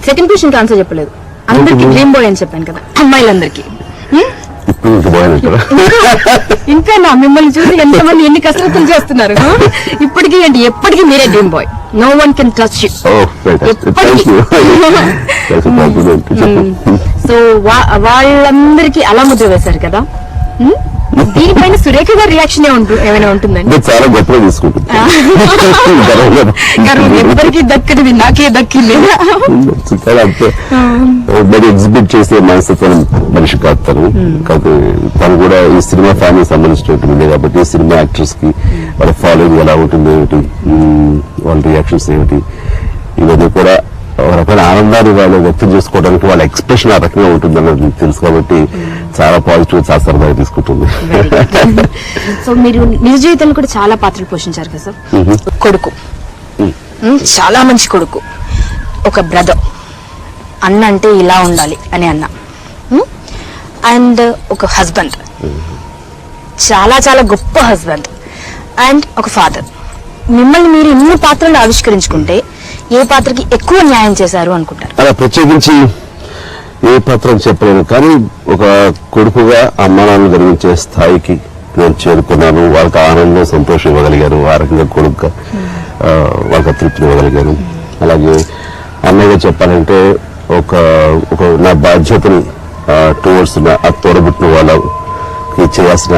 Second question answer చెప్పలేదు. అందరికి dream boy అని చెప్పాను కదా అమ్మాయిలందరికీ. ఇంకా నా మిమ్మల్ని చూసి ఎంతమంది ఎన్ని కసరత్తులు చేస్తున్నారు. ఇప్పటికీ అంటే ఎప్పటికీ మీరే dream boy. No one can touch you. So వాళ్ళందరికీ అలా ముద్ర వేశారు కదా. దీనిపైన సురేఖ గారి రియాక్షన్ ఏమైనా ఉంటుందండి? చాలా గొప్పగా తీసుకుంటుంది. ఎవరికి దక్కది నాకే దక్కింది. మరి ఎగ్జిబిట్ చేసే మనస్తత్వం మనిషి కాదు తను. కాకపోతే తను కూడా ఈ సినిమా ఫ్యామిలీకి సంబంధించినటువంటి కాబట్టి సినిమా యాక్టర్స్ కి వాళ్ళ ఫాలోయింగ్ ఎలా ఉంటుంది ఏమిటి, వాళ్ళ రియాక్షన్స్ ఏమిటి, ఇవన్నీ కూడా ఒక రకమైన ఆనందాన్ని వాళ్ళు వ్యక్తం చేసుకోవడానికి వాళ్ళ ఎక్స్ప్రెషన్ ఆ రకంగా ఉంటుంది అన్నది తెలుసు కాబట్టి చాలా పాజిటివ్, చాలా సరదాగా తీసుకుంటుంది. సో మీరు నిజ జీవితంలో కూడా చాలా పాత్రలు పోషించారు కదా సార్. కొడుకు, చాలా మంచి కొడుకు, ఒక బ్రదర్, అన్న అంటే ఇలా ఉండాలి అని అన్న, అండ్ ఒక హస్బెండ్, చాలా చాలా గొప్ప హస్బెండ్, అండ్ ఒక ఫాదర్. మిమ్మల్ని మీరు ఇన్ని పాత్రలు ఆవిష్కరించుకుంటే ఏ పాత్రకి ఎక్కువ న్యాయం చేశారు అనుకుంటారు? అలా ప్రత్యేకించి ఏ పాత్ర చెప్పలేను, కానీ ఒక కొడుకుగా అమ్మానాన్ని జరిగించే స్థాయికి నేను చేరుకున్నాను. వాళ్ళకి ఆనందం, సంతోషం ఇవ్వగలిగాను. ఆ రకంగా కొడుకుగా వాళ్ళకి తృప్తిని ఇవ్వగలిగాను. అలాగే అన్నయ్యగా చెప్పాలంటే ఒక నా బాధ్యతని టువర్డ్స్ ఆ తోడబుట్టిన వాళ్ళకి చేయాల్సిన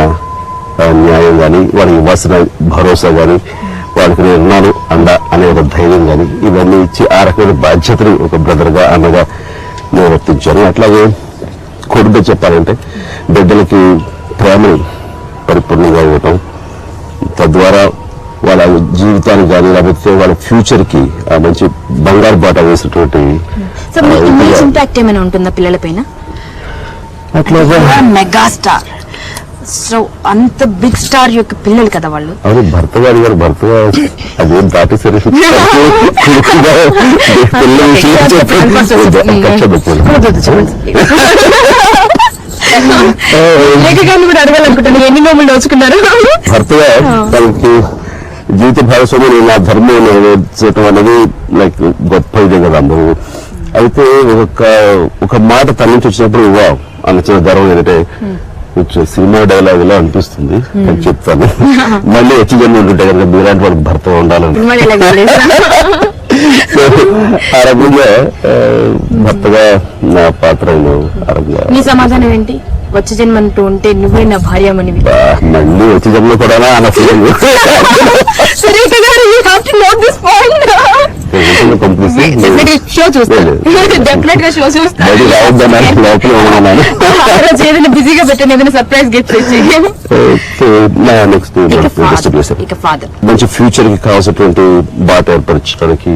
న్యాయం కానీ, వాళ్ళకి ఇవ్వాల్సిన భరోసా కానీ, వాళ్ళకి నేను ఉన్నాను అండ అనే ఒక ధైర్యం కానీ ఇవన్నీ ఇచ్చి ఆ రకమైన బాధ్యతని ఒక బ్రదర్ గా అన్నగా నిర్వర్తించాను. అట్లాగే కొడుకుగా చెప్పాలంటే బిడ్డలకి ప్రేమని పరిపూర్ణంగా ఇవ్వటం, తద్వారా వాళ్ళ జీవితానికి కానీ లేకపోతే వాళ్ళ ఫ్యూచర్ కి మంచి బంగారు బాట వేసినటువంటి ఇంపాక్ట్ ఏమైనా ఉంటుందా పిల్లల పైన? అట్లాగా మెగాస్టార్, సో అంత బిగ్ స్టార్ యొక్క పిల్లలు కదా వాళ్ళు. అవును, భర్త భర్తగా అదేం దాటేసరి కూడా అడగాలనుకుంటాను, ఎన్ని నోములు దోచుకున్నారు? భర్తగా తనకి జీవిత భాగస్వామి నా ధర్మం నెరవేర్చడం అనేది లైక్ గొప్ప ఇదే కదా అందరూ. అయితే ఒక మాట తన నుంచి వచ్చినప్పుడు వా అన్న చిన్న గర్వం ఏంటంటే సినిమా డైలాగ్ లా అనిపిస్తుంది అని చెప్తాను. మళ్ళీ వచ్చి జన్మ ఉంటుంటే కనుక మీలాంటి వాళ్ళకి భర్త ఉండాలని ఆ రకంగా భర్తగా నా పాత్ర మీ సమాధానం ఏంటి? వచ్చే జన్మ అంటూ ఉంటే నువ్వే నా భార్యమని. మళ్ళీ వచ్చే జన్మ కూడా అన్న ఫీలింగ్. బిజీగా పెట్టండి, ఏదైనా సర్ప్రైజ్ గిఫ్ట్ ఇచ్చి. మంచి ఫ్యూచర్ కి కావాల్సినటువంటి బాట ఏర్పరచడానికి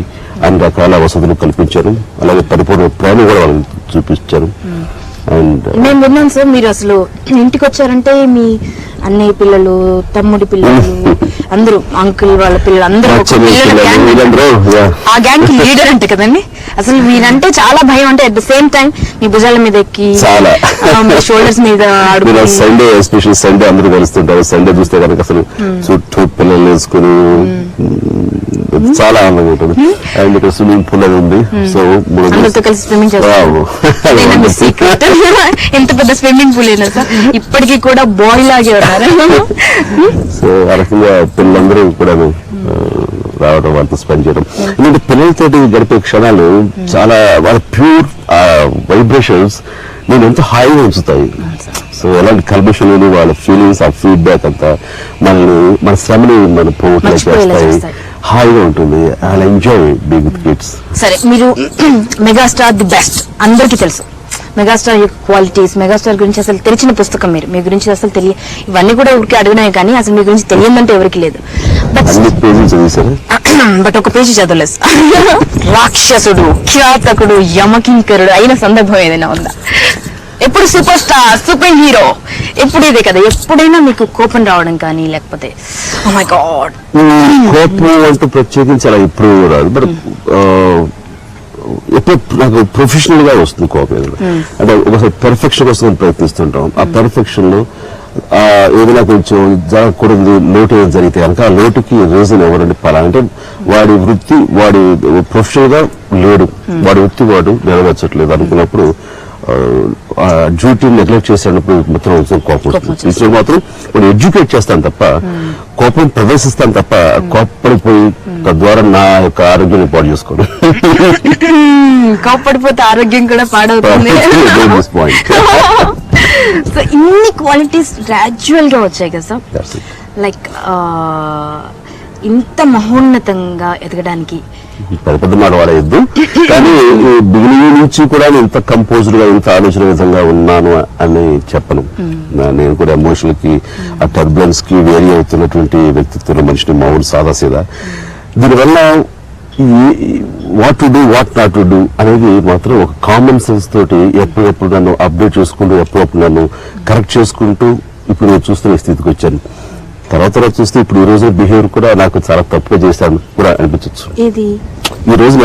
అన్ని రకాల వసతులు కల్పించారు. అలాగే పరిపూర్ణ ప్రేమ కూడా వాళ్ళు చూపించారు. నేను విన్నాను సార్, మీరు అసలు ఇంటికి వచ్చారంటే మీ అన్నయ్య పిల్లలు, తమ్ముడి పిల్లలు, అందరూ అంకుల్ వాళ్ళ పిల్లలు అందరూ ఆ గ్యాంగ్ కి లీడర్ అంటే కదండి. అసలు వీరంటే చాలా భయం. అంటే అట్ ద సేమ్ టైం మీ భుజాల మీద ఎక్కి షోల్డర్స్ మీద సండే ఎస్పెషల్ సండే అందరూ కలుస్తుంటారు. సండే చూస్తే కనుక అసలు చుట్టూ పిల్లలు వేసుకుని చాలా ఆనందంగా ఉంటుంది. అండ్ ఇక్కడ స్విమ్మింగ్ పూల్ అది ఉంది. సో అందరితో కలిసి స్విమ్మింగ్ చేస్తారు. ఎంత పెద్ద స్విమ్మింగ్ పూల్ అయినా సార్ ఇప్పటికీ కూడా బాయ్ లాగే ఉన్నారు. సో ఆ రకంగా పిల్లలందరూ కూడా రావడం, వాళ్ళతో స్పెండ్ చేయడం, ఎందుకంటే పిల్లలతో గడిపే క్షణాలు చాలా వాళ్ళ ప్యూర్ వైబ్రేషన్స్ నేను ఎంతో హాయిగా ఉంచుతాయి. సో ఎలాంటి కల్బిషన్ వాళ్ళ ఫీలింగ్స్, ఆ ఫీడ్బ్యాక్ అంతా మనల్ని మన శ్రమని మన పోగొట్టు చేస్తాయి. హాయిగా ఉంటుంది. I enjoy being with kids. సరే, మీరు మెగాస్టార్ ది బెస్ట్ అందరికీ తెలుసు. మెగాస్టార్ యొక్క క్వాలిటీస్, మెగాస్టార్ గురించి అసలు తెలిసిన పుస్తకం మీరు, మీ గురించి అసలు ఇవన్నీ కూడా ఊరికి అడిగినాయి కానీ అసలు మీ గురించి తెలియదంటే ఎవరికి లేదు. బట్ ఒక పేజీ చదవలేదు. రాక్షసుడు, ఖ్యాతకుడు, యమకింకరుడు అయిన సందర్భం ఏదైనా ఉందా? ఎప్పుడు సూపర్ స్టార్, సూపర్ హీరో, ఎప్పుడు ఇదే కదా? ఎప్పుడైనా మీకు కోపం రావడం కానీ లేకపోతే ఓ మై గాడ్ కోపం అంటూ ప్రత్యేకించి అలా ఎప్పుడు రాదు. బట్ ఎప్పుడు నాకు ప్రొఫెషనల్ గా వస్తుంది కోపం. అంటే ఒకసారి పెర్ఫెక్షన్ కోసం ప్రయత్నిస్తుంటాం. ఆ పెర్ఫెక్షన్ లో ఏదైనా కొంచెం జరగకూడదు లోటు ఏదైనా జరిగితే కనుక ఆ లోటుకి రీజన్ ఎవరండి పలానా అంటే వాడి వృత్తి వాడి ప్రొఫెషనల్ గా లేడు, వాడి వృత్తి వాడు నెరవేర్చట్లేదు అనుకున్నప్పుడు డ్యూటీని నెగ్లెక్ట్ చేసినప్పుడు మొత్తం కోపం వస్తుంది. మాత్రం వాడు ఎడ్యుకేట్ చేస్తాను తప్ప కోపం ప్రదర్శిస్తాను తప్ప కోప్పడిపోయి తద్వారా నా యొక్క ఆరోగ్యాన్ని పాడు చేసుకోను. కోప్పడిపోతే ఆరోగ్యం కూడా పాడవుతుంది. సో ఇన్ని క్వాలిటీస్ గ్రాడ్యువల్ గా వచ్చాయి కదా సార్, లైక్ ఇంత మహోన్నతంగా ఎదగడానికి పెద్ద మాట వాడేద్దు, కానీ బిగినింగ్ నుంచి కూడా నేను ఇంత కంపోజ్డ్ గా ఇంత ఆలోచన విధంగా ఉన్నాను అని చెప్పను. నేను కూడా ఎమోషనల్ కి ఆ టర్బులెన్స్ కి వేరీ అవుతున్నటువంటి వ్యక్తిత్వం మనిషిని మామూలు సాదాసీదా. దీనివల్ల what to do what not to do అనేది మాత్రం ఒక కామన్ సెన్స్ తోటి ఎప్పుడెప్పుడు నన్ను అప్డేట్ చేసుకుంటూ ఎప్పుడప్పుడు నన్ను కరెక్ట్ చేసుకుంటూ ఇప్పుడు నేను చూస్తున్న స్థితికి వచ్చాను. తర్వాత చూస్తే ఇప్పుడు ఈ రోజు బిహేవియర్ కూడా నాకు చాలా తప్పుగా చేశాను కూడా అనిపించచ్చు. ఈ రోజున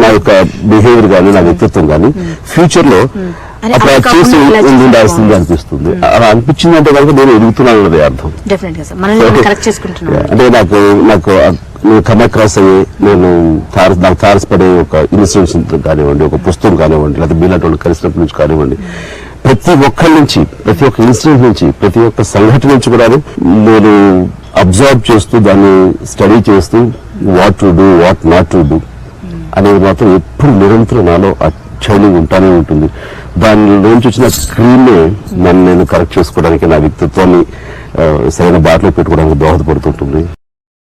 నా యొక్క బిహేవియర్ గానీ నా వ్యక్తిత్వం గానీ ఫ్యూచర్ లో అప్పుడు చేసి ఉండాల్సింది అనిపిస్తుంది. అలా అనిపించింది అంటే కనుక నేను ఎదుగుతున్నాను అన్నది అర్థం. అంటే నాకు కమ్ అక్రాస్ అయ్యే నాకు తారసపడే ఒక ఇన్సిడెంట్స్ కానివ్వండి, ఒక పుస్తకం కానివ్వండి, లేదా మీలాంటి వాళ్ళు కలిసినప్పటి నుంచి కానివ్వండి, ప్రతి ఒక్కరి నుంచి, ప్రతి ఒక్క ఇన్సిడెంట్ నుంచి, ప్రతి ఒక్క సంఘటన నుంచి కూడా నేను అబ్జర్వ్ చేస్తూ దాన్ని స్టడీ చేస్తూ what to do what not to do అనేది మాత్రం ఎప్పుడు నిరంతరం నాలో చైనింగ్ ఉంటానే ఉంటుంది. దానిలోంచి వచ్చిన స్క్రీన్నే నన్ను నేను కరెక్ట్ చేసుకోవడానికి, నా వ్యక్తిత్వాన్ని సరైన బాటలో పెట్టుకోవడానికి దోహదపడుతుంటుంది.